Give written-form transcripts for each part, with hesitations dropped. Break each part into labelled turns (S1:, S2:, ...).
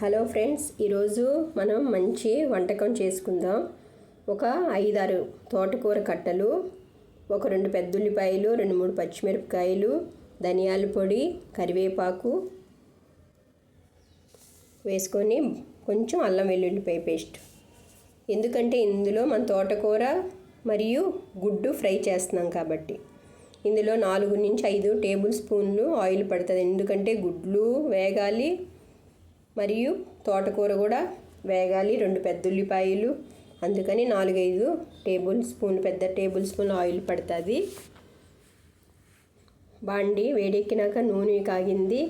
S1: Hello friends, ఈరోజు మనం మంచి వంటకం చేసుకుందాం. ఒక 5-6 తోటకూర కట్టలు, ఒక 2 పెద్ద ఉల్లిపాయలు, 2-3 పచ్చిమిరపకాయలు, ధనియాల పొడి, కరివేపాకు వేసుకొని కొంచెం అల్లం వెల్లుల్లిపాయ పేస్ట్. ఎందుకంటే ఇందులో మన తోటకూర మరియు గుడ్డు ఫ్రై చేస్తున్నాం కాబట్టి ఇందులో 4 నుంచి 5 టేబుల్ స్పూన్లు ఆయిల్ పడుతుంది. ఎందుకంటే గుడ్లు వేగాలి మరియు తోటకూర కూడా వేగాలి, 2 పెద్ద ఉల్లిపాయలు, అందుకని 4-5 టేబుల్ స్పూన్ పెద్ద టేబుల్ స్పూన్ ఆయిల్ పడుతుంది. బాండి వేడెక్కినాక నూనె కాగింది.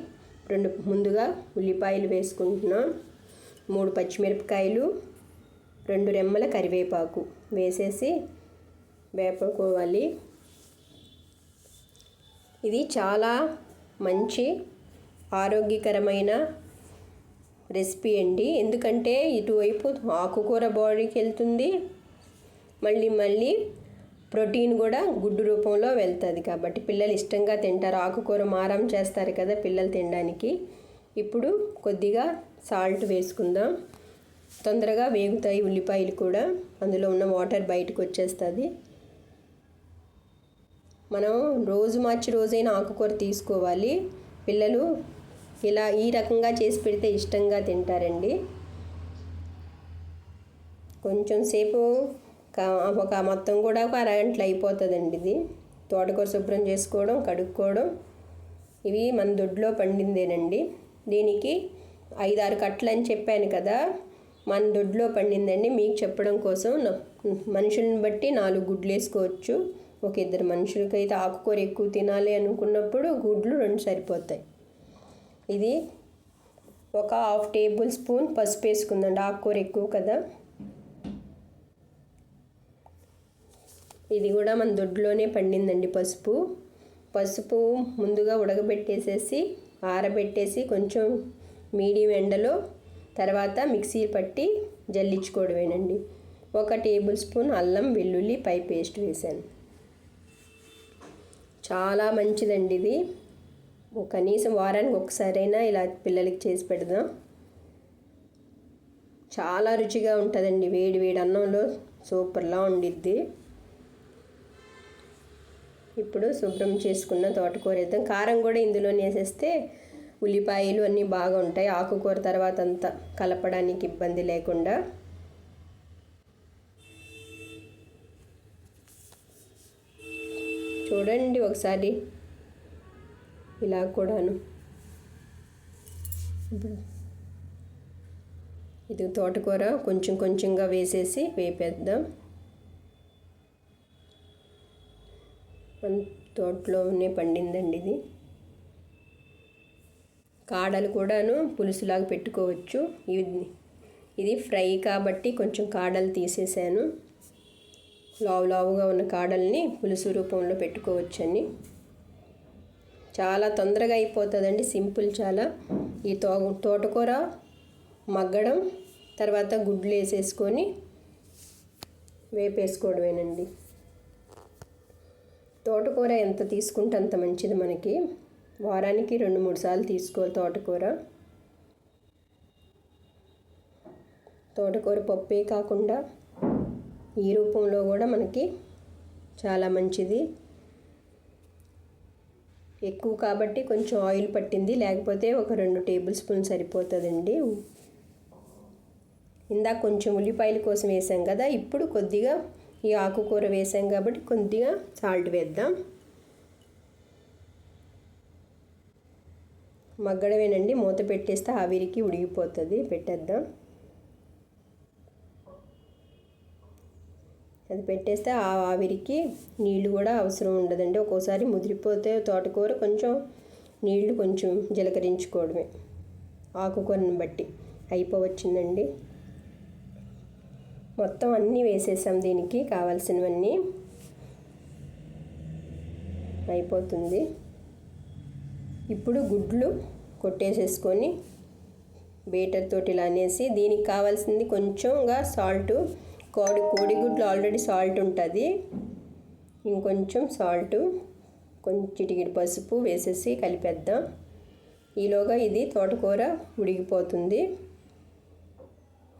S1: ముందుగా ఉల్లిపాయలు వేసుకుంటున్నాం, 3 పచ్చిమిరపకాయలు, 2 రెమ్మల కరివేపాకు వేసేసి వేపుకోవాలి. ఇది చాలా మంచి ఆరోగ్యకరమైన రెసిపీ అండి. ఎందుకంటే ఇటువైపు ఆకుకూర బాడీకి వెళ్తుంది, మళ్ళీ ప్రోటీన్ కూడా గుడ్డు రూపంలో వెళ్తుంది కాబట్టి పిల్లలు ఇష్టంగా తింటారు. ఆకుకూర మారం చేస్తారు కదా పిల్లలు తినడానికి. ఇప్పుడు కొద్దిగా సాల్ట్ వేసుకుందాం, తొందరగా వేగుతాయి ఉల్లిపాయలు కూడా, అందులో ఉన్న వాటర్ బయటకు వచ్చేస్తుంది. మనం రోజు మార్చి రోజైన ఆకుకూర తీసుకోవాలి. పిల్లలు ఇలా ఈ రకంగా చేసి పెడితే ఇష్టంగా తింటారండి. కొంచెం సేపు ఒక మొత్తం కూడా ఒక అరగంటలో అయిపోతుందండి. ఇది తోటకూర శుభ్రం చేసుకోవడం, కడుక్కోవడం. ఇవి మన దొడ్లో పండిందేనండి. దీనికి 5-6 కట్టలు అని చెప్పాను కదా, మన దొడ్లో పండిందండి. మీకు చెప్పడం కోసం మనుషులను బట్టి 4 గుడ్లు వేసుకోవచ్చు. ఒక 2 మనుషులకైతే ఆకుకూర ఎక్కువ తినాలి అనుకున్నప్పుడు గుడ్లు 2 సరిపోతాయి. ఇది ఒక 1/2 టేబుల్ స్పూన్ పసుపు వేసుకుందండి, ఆకుకూర ఎక్కువ కదా. ఇది కూడా మన దొడ్లోనే పండిందండి పసుపు ముందుగా ఉడకబెట్టేసేసి ఆరబెట్టేసి కొంచెం మీడియం ఎండలో తర్వాత మిక్సీ పట్టి జల్లించుకోవడమేనండి. 1 టేబుల్ స్పూన్ అల్లం వెల్లుల్లి పేస్ట్ వేసాను. చాలా మంచిదండి ఇది. కనీసం వారానికి ఒకసారైనా ఇలా పిల్లలకి చేసి పెడదాం. చాలా రుచిగా ఉంటుందండి, వేడి వేడి అన్నంలో సూపర్లా ఉండిద్ది. ఇప్పుడు శుభ్రం చేసుకున్న తోటకూర వేద్దాం. కారం కూడా ఇందులోనే వేసేస్తే ఉల్లిపాయలు అన్నీ బాగా ఉంటాయి, ఆకుకూర తర్వాత అంతా కలపడానికి ఇబ్బంది లేకుండా. చూడండి ఒకసారి ఇలా కూడాను. ఇది తోటకూర కొంచెంగా వేసేసి వేపేద్దాం. మన తోటలోనే పండిందండి ఇది. కాడలు కూడాను పులుసులాగా పెట్టుకోవచ్చు. ఇది ఫ్రై కాబట్టి కొంచెం కాడలు తీసేసాను. లావుగా ఉన్న కాడల్ని పులుసు రూపంలో పెట్టుకోవచ్చని. చాలా తొందరగా అయిపోతుందండి, సింపుల్ చాలా. ఈ తోటకూర మగ్గడం, తర్వాత గుడ్లు వేసేసుకొని వేపేసుకోవడమేనండి. తోటకూర ఎంత తీసుకుంటే అంత మంచిది మనకి. వారానికి 2-3 సార్లు తీసుకోవాలి తోటకూర పప్పే కాకుండా ఈ రూపంలో కూడా మనకి చాలా మంచిది. ఎక్కువ కాబట్టి కొంచెం ఆయిల్ పట్టింది, లేకపోతే ఒక 2 టేబుల్ స్పూన్ సరిపోతుందండి. ఇందాక కొంచెం ఉల్లిపాయల కోసం వేసాం కదా, ఇప్పుడు కొద్దిగా ఈ ఆకుకూర వేసాం కాబట్టి కొద్దిగా సాల్ట్ వేద్దాం. మగ్గడమేనండి, మూత పెట్టేస్తే ఆవిరికి ఉడికిపోతుంది. పెట్టేద్దాం. అది పెట్టేస్తే ఆ ఆవిరికి నీళ్లు కూడా అవసరం ఉండదండి. ఒక్కోసారి ముదిరిపోతే తోటకూర కొంచెం నీళ్లు కొంచెం జీలకరించుకోవడమే, ఆకుకూరని బట్టి. అయిపోవచ్చిందండి. మొత్తం అన్నీ వేసేసాం, దీనికి కావాల్సినవన్నీ అయిపోతుంది. ఇప్పుడు గుడ్లు కొట్టేసేసుకొని బేటర్ తోటి ఇలా అనేసి, దీనికి కావాల్సింది కొంచెంగా సాల్టు. కోడిగుడ్లు ఆల్రెడీ సాల్ట్ ఉంటుంది, ఇంకొంచెం సాల్టు, కొంచెం చిటికెడు పసుపు వేసేసి కలిపేద్దాం. ఈలోగా ఇది తోటకూర ఉడికిపోతుంది.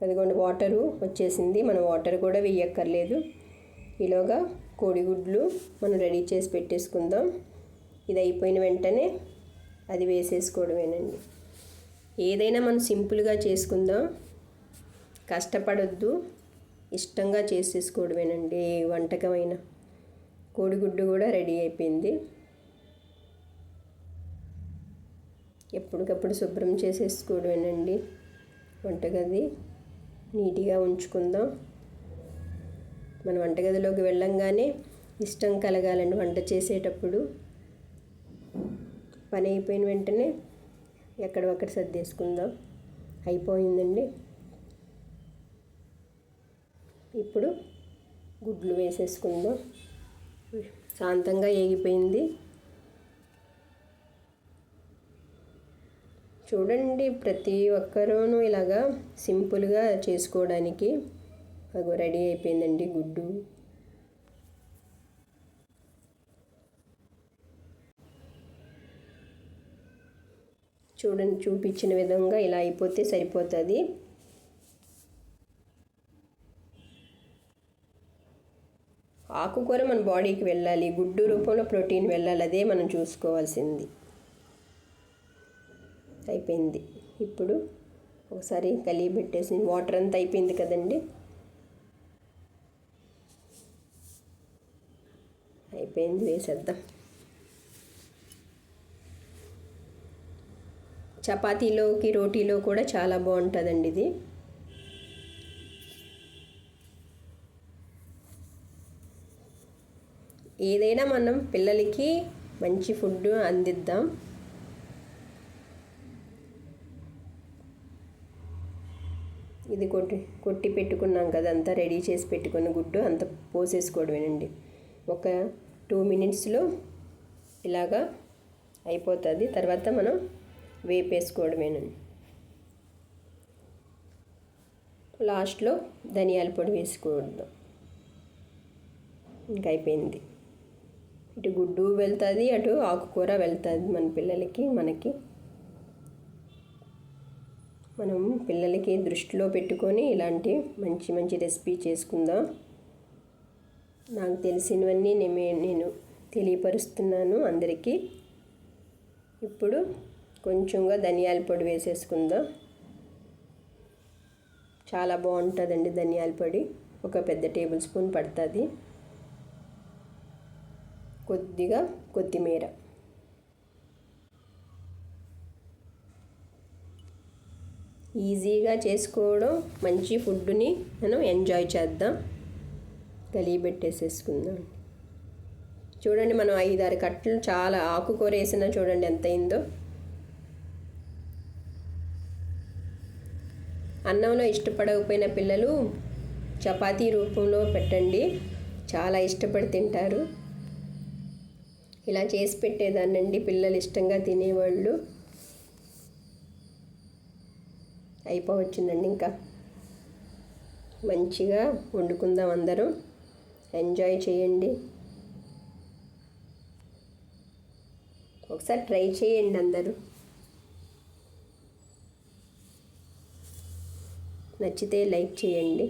S1: అదిగోండి వాటరు వచ్చేసింది. మనం వాటర్ కూడా వేయక్కర్లేదు. ఈలోగా కోడిగుడ్లు మనం రెడీ చేసి పెట్టేసుకుందాం. ఇది అయిపోయిన వెంటనే అది వేసేసుకోవడమేనండి. ఏదైనా మనం సింపుల్గా చేసుకుందాం, కష్టపడొద్దు, ఇష్టంగా చేసేసుకోవడమేనండి. ఏ వంటకమైనా. కోడిగుడ్డు కూడా రెడీ అయిపోయింది. ఎప్పటికప్పుడు శుభ్రం చేసేసుకోవడమేనండి. వంటగది నీట్గా ఉంచుకుందాం. మన వంటగదిలోకి వెళ్ళంగానే ఇష్టం కలగాలండి వంట చేసేటప్పుడు. పని అయిపోయిన వెంటనే ఎక్కడొక్కడ సర్దేసుకుందాం. అయిపోయిందండి. ఇప్పుడు గుడ్లు వేసేసుకుందాం. శాంతంగా ఏగిపోయింది. చూడండి, ప్రతి ఒక్కరూను ఇలాగా సింపుల్గా చేసుకోవడానికి అగో రెడీ అయిపోయిందండి గుడ్డు. చూడండి, చూపించిన విధంగా ఇలా అయిపోతే సరిపోతుంది. ఆకుకూర మన బాడీకి వెళ్ళాలి, గుడ్డు రూపంలో ప్రోటీన్ వెళ్ళాలి. అదే మనం చూసుకోవాల్సింది. అయిపోయింది. ఇప్పుడు ఒకసారి కలిగి పెట్టేసి వాటర్ అంతా అయిపోయింది కదండి. అయిపోయింది, వేసేద్దాం. చపాతీలోకి రోటీలో కూడా చాలా బాగుంటుందండి ఇది. ఏదైనా మనం పిల్లలకి మంచి ఫుడ్ అందిద్దాం. ఇది కొట్టి పెట్టుకున్నాం కదా, అంతా రెడీ చేసి పెట్టుకున్న గుడ్డు అంత పోసేసుకోవడమేనండి. ఒక 2 మినిట్స్లో ఇలాగా అయిపోతుంది. తర్వాత మనం వేపేసుకోవడమేనండి. లాస్ట్లో ధనియాల పొడి వేసుకోవద్దాం. ఇంకా అయిపోయింది. ఇటు గుడ్డు వెళ్తుంది, అటు ఆకుకూర వెళ్తుంది మన పిల్లలకి, మనకి. మనం పిల్లలకి దృష్టిలో పెట్టుకొని ఇలాంటి మంచి మంచి రెసిపీ చేసుకుందాం. నాకు తెలిసినవన్నీ నేను తెలియపరుస్తున్నాను అందరికీ. ఇప్పుడు కొంచెంగా ధనియాల పొడి వేసేసుకుందాం. చాలా బాగుంటుందండి ధనియాల పొడి. ఒక పెద్ద టేబుల్ స్పూన్ పడుతుంది. కొద్దిగా కొత్తిమీర. ఈజీగా చేసుకోవడం, మంచి ఫుడ్ని మనం ఎంజాయ్ చేద్దాం. కలిగి పెట్టేసేసుకుందాం. చూడండి, మనం 5-6 కట్టలు చాలా ఆకుకూర వేసినా చూడండి ఎంత అయిందో. అన్నంలో ఇష్టపడకపోయిన పిల్లలు చపాతీ రూపంలో పెట్టండి, చాలా ఇష్టపడి తింటారు. ఇలా చేసి పెట్టేదాన్నండి, పిల్లలు ఇష్టంగా తినేవాళ్ళు. అయిపోవచ్చిందండి. ఇంకా మంచిగా వండుకుందాం, అందరం ఎంజాయ్ చేయండి. ఒకసారి ట్రై చేయండి అందరూ. నచ్చితే లైక్ చేయండి.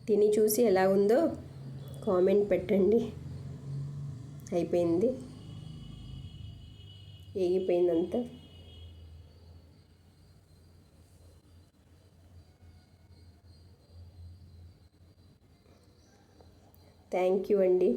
S1: తిని చూసి ఎలా ఉందో కామెంట్ పెట్టండి. అయిపోయింది, ఏగిపోయిందంతా. థ్యాంక్ యూ అండి.